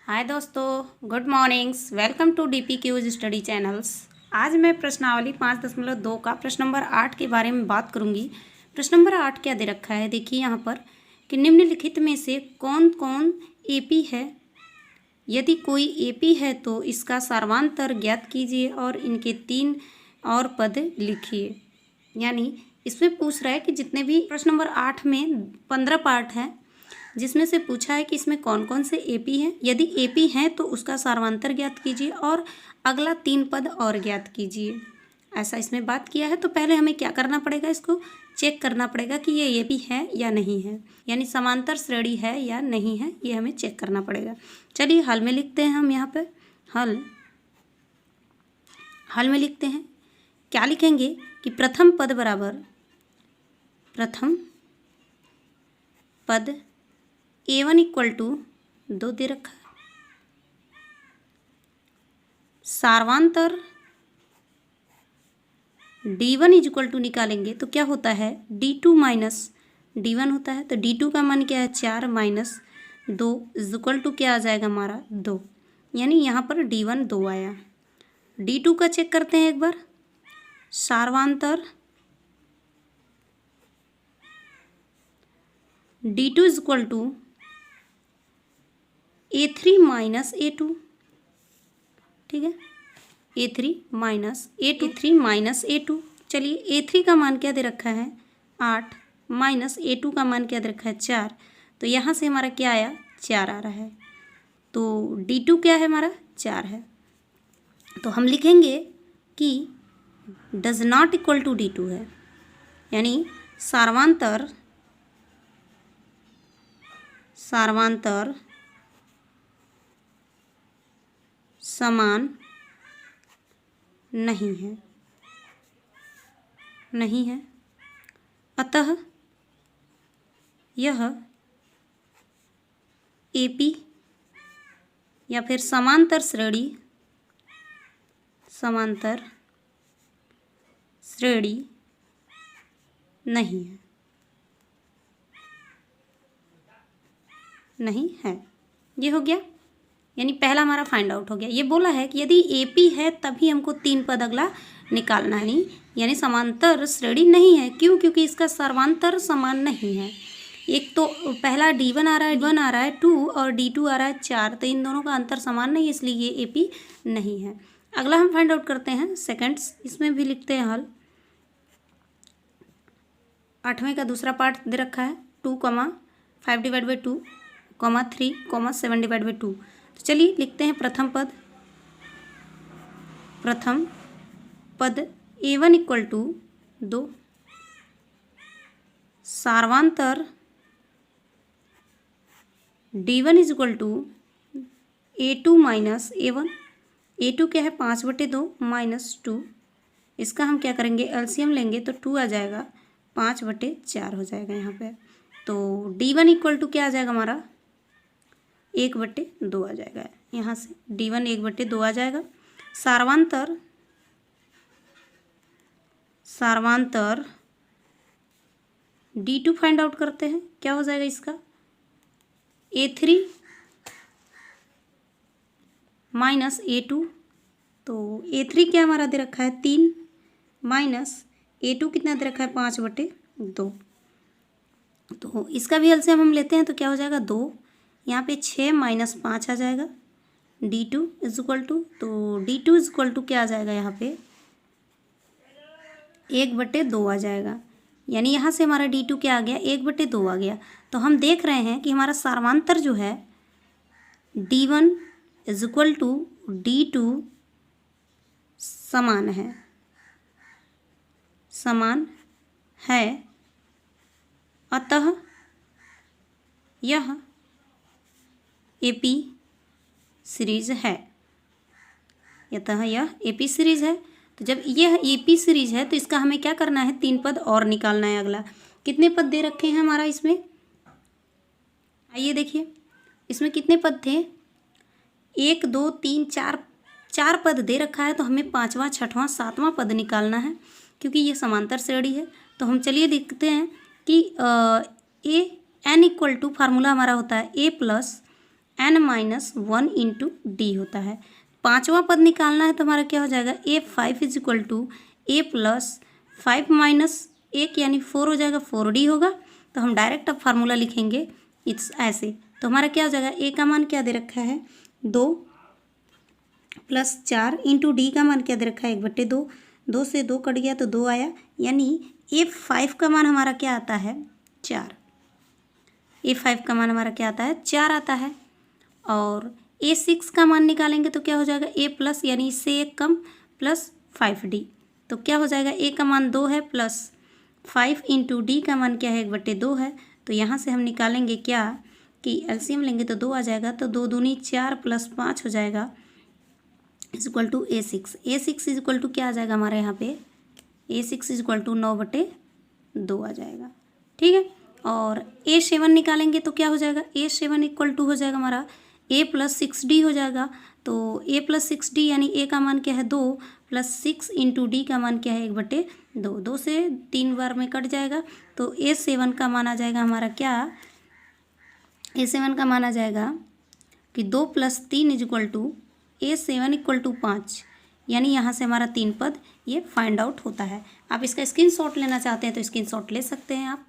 हाय दोस्तों, good mornings. Welcome to DP Qs study channels. आज मैं प्रश्नावली 5.2 का प्रश्न नंबर 8 के बारे में बात करूंगी। प्रश्न नंबर 8 क्या दे रखा है, देखिए यहाँ पर कि निम्नलिखित में से कौन कौन एपी है। यदि कोई एपी है तो इसका सर्वांतर ज्ञात कीजिए और इनके 3 और पद लिखिए। यानी इसमें पूछ रहा है कि जितने भी प्रश्न नंबर 8 में 15 पार्ट हैं, जिसमें से पूछा है कि इसमें कौन कौन से एपी हैं। यदि एपी हैं तो उसका सर्वांतर ज्ञात कीजिए और अगला 3 पद और ज्ञात कीजिए। ऐसा इसमें बात किया है। तो पहले हमें क्या करना पड़ेगा, इसको चेक करना पड़ेगा कि ये एपी है या नहीं है, यानी समांतर श्रेणी है या नहीं है, ये हमें चेक करना पड़ेगा। चलिए हल में लिखते हैं हम यहाँ पे। हल में लिखते हैं, क्या लिखेंगे कि प्रथम पद बराबर प्रथम पद A1 इक्वल टू 2 दे रखा है। सार्वांतर D1 इज इक्वल टू निकालेंगे तो क्या होता है, D2 माइनस D1 होता है। तो D2 का मान क्या है, 4 माइनस 2 इज इक्वल टू क्या आ जाएगा हमारा 2, यानी यहाँ पर D1 2 आया। D2 का चेक करते हैं एक बार। सार्वांतर D2 is equal to A3 minus A2, ठीक है, A3 माइनस A2। चलिए A3 का मान क्या दे रखा है 8 माइनस A2 का मान क्या दे रखा है 4। तो यहाँ से हमारा क्या आया, 4 आ रहा है। तो D2 क्या है हमारा 4 है। तो हम लिखेंगे कि does not equal to D2 है, यानी सार्वांतर समान नहीं है। अतः यह एपी या फिर समांतर श्रेणी नहीं है। ये हो गया, यानी पहला हमारा फाइंड आउट हो गया। ये बोला है कि यदि एपी है तभी हमको 3 पद अगला निकालना है, नहीं यानी समांतर श्रेणी नहीं है। क्यों? क्योंकि इसका सर्वांतर समान नहीं है। एक तो पहला D1 आ रहा है 2 और D2 आ रहा है 4, तो इन दोनों का अंतर समान नहीं है, इसलिए ये एपी नहीं है। अगला हम फाइंड आउट करते हैं सेकंड्स, इसमें भी लिखते हैं हल। 8वें का दूसरा पार्ट दे रखा है 2, 5/2, 3, 7/2। तो चलिए लिखते हैं प्रथम पद A1 इक्वल टू 2। सार्वांतर D1 is equal to A2 minus A1। A2 क्या है 5/2 माइनस 2। इसका हम क्या करेंगे, एलसीएम लेंगे तो 2 आ जाएगा, 5/4 हो जाएगा यहाँ पे। तो D1 इक्वल टू क्या आ जाएगा हमारा 1/2 आ जाएगा। यहाँ से D1 1/2 आ जाएगा। सार्वांतर D2 फाइंड आउट करते हैं, क्या हो जाएगा इसका A3 माइनस A2। तो A3 क्या हमारा दे रखा है 3 माइनस A2 कितना दे रखा है 5/2। तो इसका भी एलसीएम हम लेते हैं तो क्या हो जाएगा 2, यहाँ पे 6 माइनस 5 आ जाएगा। D2 इज इक्वल टू, तो D2 इज इक्वल टू क्या आ जाएगा यहाँ पे 1/2 आ जाएगा। यानी यहाँ से हमारा D2 क्या आ गया 1/2 आ गया। तो हम देख रहे हैं कि हमारा सर्वांतर जो है D1 is equal to D2 समान है। अतः यह एपी सीरीज है। तो जब यह एपी सीरीज है तो इसका हमें क्या करना है, 3 पद और निकालना है। अगला कितने पद दे रखे हैं हमारा इसमें, आइए देखिए इसमें कितने पद थे, 1 2 3 4 पद दे रखा है। तो हमें 5वां 6वां 7वां पद निकालना है, क्योंकि ये समांतर श्रेणी है। तो हम चलिए देखते हैं कि A N equal to formula हमारा होता है ए प्लस n-1 इंटू डी होता है। पांचवा पद निकालना है तो हमारा क्या हो जाएगा, A5 is equal to A plus 5 minus 1 यानी 4 हो जाएगा, 4D होगा। तो हम डायरेक्ट अब फार्मूला लिखेंगे इट्स ऐसे। तो हमारा क्या हो जाएगा, A का मान क्या दे रखा है 2 प्लस 4 इंटू डी का मान क्या दे रखा है 1/2। 2 से 2 कट गया तो 2 आया, यानी A5 का मान हमारा क्या आता है 4। A5 का मान हमारा क्या आता है 4 आता है। और A6 का मान निकालेंगे तो क्या हो जाएगा A प्लस यानी इससे 1 कम प्लस 5D। तो क्या हो जाएगा, A का मान 2 है प्लस 5 इंटू डी का मान क्या है 1/2 है। तो यहाँ से हम निकालेंगे क्या कि एलसीएम लेंगे तो 2 आ जाएगा, तो 2 दूनी 4 प्लस 5 हो जाएगा is equal to A6। A6 is equal to क्या आ जाएगा हमारे यहाँ पे, A6 इज इक्वल टू 9/2 आ जाएगा। ठीक है। और A7 निकालेंगे तो क्या हो जाएगा, A7 इक्वल टू हो जाएगा हमारा A प्लस 6D हो जाएगा। तो A प्लस 6D यानी A का मान क्या है 2 प्लस 6 इंटू डी का मान क्या है 1/2। 2 से 3 बार में कट जाएगा, तो A7 का मान आ जाएगा हमारा क्या, A7 का मान आ जाएगा कि 2 plus 3 is equal to A7 equal to 5, यानी यहाँ से हमारा 3 पद ये फाइंड आउट होता है। आप इसका स्क्रीनशॉट लेना चाहते हैं तो स्क्रीनशॉट ले सकते हैं आप।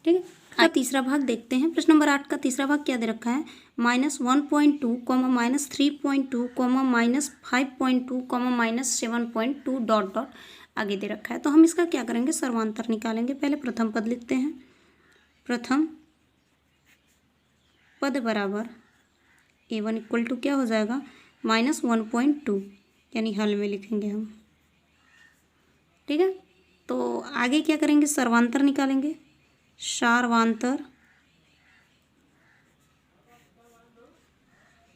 ठीक है। का तीसरा भाग देखते हैं। प्रश्न नंबर 8 का तीसरा भाग क्या दे रखा है, -1.2, -3.2, -5.2, -7.2 डॉट डॉट आगे दे रखा है। तो हम इसका क्या करेंगे, सर्वांतर निकालेंगे। पहले प्रथम पद लिखते हैं। प्रथम पद बराबर A1 इक्वल टू क्या हो जाएगा -1.2, यानी हल में लिखेंगे हम। ठीक है। तो आगे क्या करेंगे, सर्वांतर निकालेंगे। सार्वांतर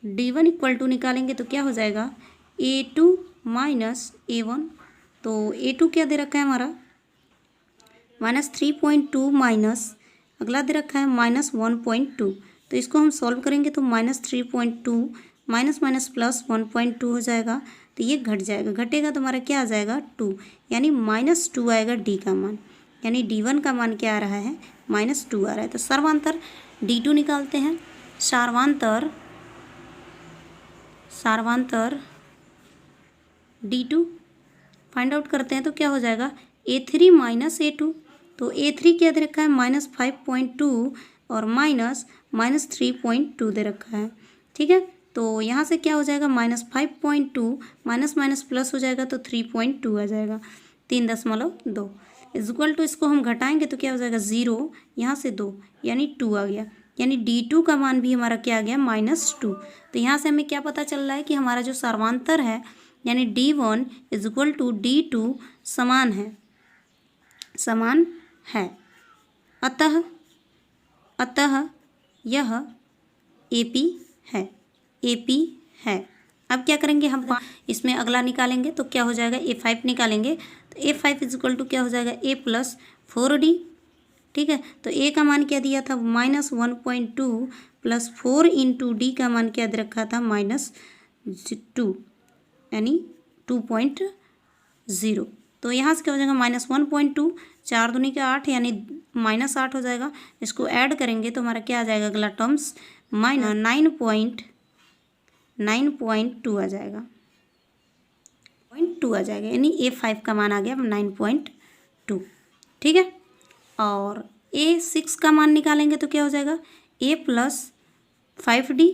D1 इक्वल टू निकालेंगे तो क्या हो जाएगा A2 माइनस A1। तो A2 क्या दे रखा है हमारा -3.2 माइनस अगला दे रखा है -1.2। तो इसको हम सॉल्व करेंगे तो -3.2 माइनस माइनस प्लस 1.2 हो जाएगा। तो ये घट जाएगा, घटेगा तो हमारा क्या आ जाएगा 2, यानी -2 आएगा D का मान, यानी D1 का मान क्या आ रहा है -2 आ रहा है। तो सर्वांतर D2 निकालते हैं। सार्वांतर D2 फाइंड आउट करते हैं तो क्या हो जाएगा A3 माइनस A2। तो A3 क्या दे रखा है -5.2 और -3.2 दे रखा है। ठीक है। तो यहाँ से क्या हो जाएगा -5.2 माइनस माइनस प्लस हो जाएगा तो 3.2 आ जाएगा, 3.2 इज इक्वल टू, इसको हम घटाएंगे तो क्या हो जाएगा 0, यहाँ से 2 यानी 2 आ गया, यानी D2 का मान भी हमारा क्या आ गया -2। तो यहाँ से हमें क्या पता चल रहा है कि हमारा जो सर्वांतर है यानी D1 is equal to D2 समान है। अतः यह AP है। अब क्या करेंगे हम, इसमें अगला निकालेंगे तो क्या हो जाएगा A5 निकालेंगे। तो A5 इज इक्वल टू क्या हो जाएगा A प्लस 4D। ठीक है। तो A का मान क्या दिया था -1.2 प्लस 4 इंटू डी का मान क्या दे रखा था -2, यानी 2.0। तो यहाँ से क्या हो जाएगा -1.2, 4 दूनी का 8 यानी -8 हो जाएगा। इसको ऐड करेंगे तो हमारा क्या आ जाएगा अगला टर्म्स -9.2 आ जाएगा, 0.2 आ जाएगा, यानी A5 का मान आ गया 9.2। ठीक है। और A6 का मान निकालेंगे तो क्या हो जाएगा A प्लस 5D।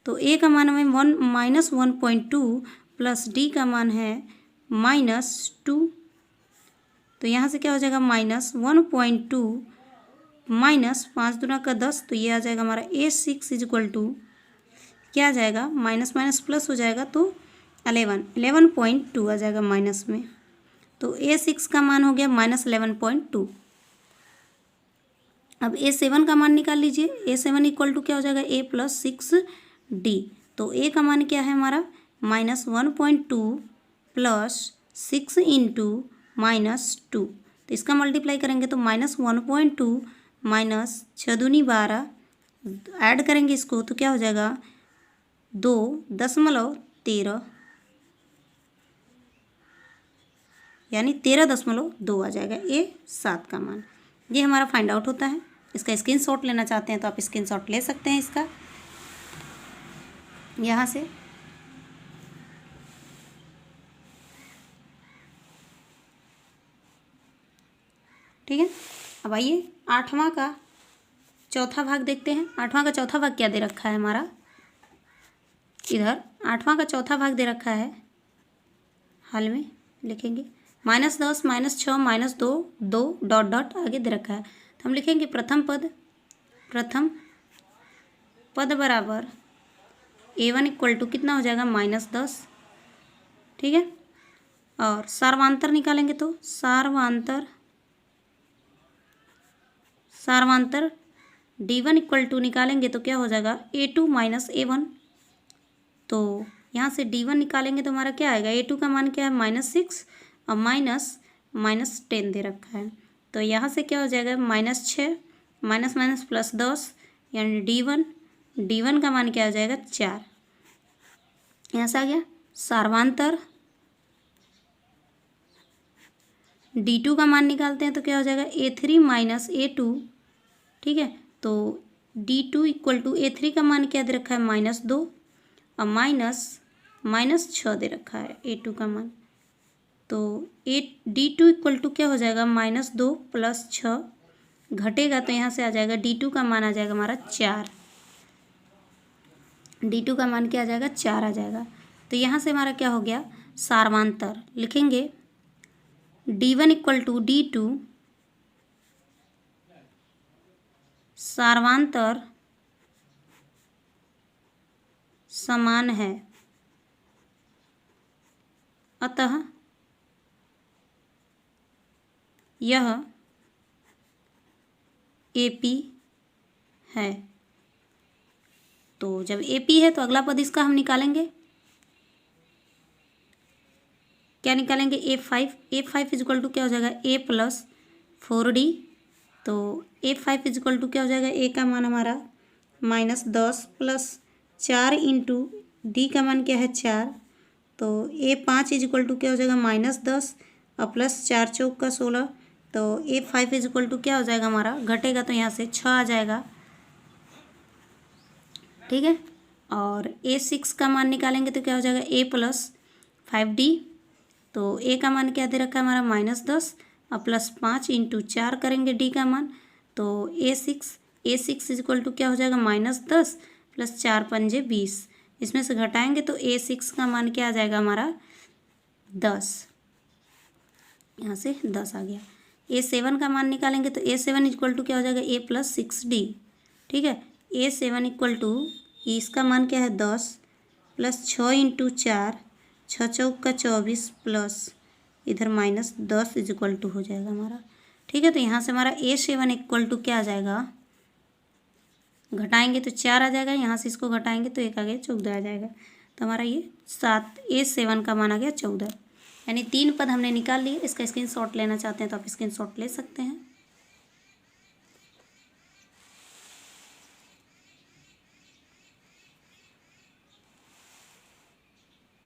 तो A का मान हमें -1.2 प्लस D का मान है -2। तो यहाँ से क्या हो जाएगा -1.2 माइनस 5 दूना का 10, तो ये आ जाएगा हमारा A6 इज इक्वल टू क्या आ जाएगा माइनस माइनस प्लस हो जाएगा तो 11.2 आ जाएगा माइनस में। तो A6 का मान हो गया -11.2। अब A7 का मान निकाल लीजिए। A7 इक्वल टू क्या हो जाएगा A प्लस 6D। तो A का मान क्या है हमारा -1.2 प्लस 6 इंटू -2। तो इसका मल्टीप्लाई करेंगे तो -1.2 माइनस 6 दूनी 12, ऐड करेंगे इसको तो क्या हो जाएगा 2.13। यानी 13.2 आ जाएगा ए 7 का मान। ये हमारा फाइंड आउट होता है। इसका स्क्रीनशॉट लेना चाहते हैं तो आप स्क्रीनशॉट ले सकते हैं इसका यहाँ से। ठीक है, अब आइए 8वां का चौथा भाग देखते हैं। 8वां का चौथा भाग क्या दे रखा है हमारा, इधर 8वां का चौथा भाग दे रखा है। हाल में लिखेंगे -10 -6 -2 2 डॉट डॉट आगे दे रखा है। तो हम लिखेंगे प्रथम पद बराबर a1 इक्वल टू कितना हो जाएगा -10। ठीक है, और सार्वांतर निकालेंगे तो सार्वांतर d1 इक्वल टू निकालेंगे तो क्या हो जाएगा a2 माइनस a1। तो यहाँ से d1 निकालेंगे तो हमारा क्या आएगा, a2 का मान क्या है -6 और -10 दे रखा है। तो यहाँ से क्या हो जाएगा -6 माइनस +10 यानी d1 का मान क्या हो जाएगा 4। यहाँ से आ गया सार्वांतर d2 का मान निकालते हैं तो क्या हो जाएगा a3 माइनस a2। ठीक है, तो d2 इक्वल टू a3 का मान क्या दे रखा है -2 और -6 दे रखा है a2 का मान। तो d2 इक्वल टू क्या हो जाएगा -2 + 6 घटेगा तो यहाँ से आ जाएगा d2 का मान आ जाएगा हमारा 4। d2 का मान क्या आ जाएगा 4 आ जाएगा। तो यहाँ से हमारा क्या हो गया सार्वांतर लिखेंगे d1 इक्वल टू d2 सार्वांतर समान है, अतः यह AP है। तो जब AP है तो अगला पद इसका हम निकालेंगे, क्या निकालेंगे a5 इजक्वल टू क्या हो जाएगा a + 4d। तो a5 इजक्वल टू क्या हो जाएगा, a का मान हमारा -10 + 4 इंटू d का मान क्या है 4। तो a5 इजक्वल टू क्या हो जाएगा -10 और +4 × 4 = 16। तो a5 इजक्वल टू क्या हो जाएगा हमारा, घटेगा तो यहाँ से 6 आ जाएगा। ठीक है, और a6 का मान निकालेंगे तो क्या हो जाएगा a + 5d। तो a का मान क्या दे रखा है हमारा -10 और +5 इंटू 4 करेंगे d का मान। तो a6 इजक्वल टू क्या हो जाएगा -10 + 4 × 5 = 20। इसमें से घटाएंगे तो a6 का मान क्या आ जाएगा हमारा 10। यहाँ से 10 आ गया। a7 का मान निकालेंगे तो a7 इजक्वल टू क्या हो जाएगा a + 6d। ठीक है, a7 इक्वल टू इसका मान क्या है 10 + 6 इंटू 4 6 × 4 = 24 प्लस इधर -10 इजक्वल टू हो जाएगा हमारा। ठीक है, तो यहाँ से हमारा a7 इक्वल टू क्या आ जाएगा, घटाएंगे तो 4 आ जाएगा, यहाँ से इसको घटाएंगे तो 1 आगे 14 आ जाएगा। तो हमारा ये a7 का मान आ गया 14। यानी 3 पद हमने निकाल लिए। इसका स्क्रीनशॉट लेना चाहते हैं तो आप स्क्रीनशॉट ले सकते हैं।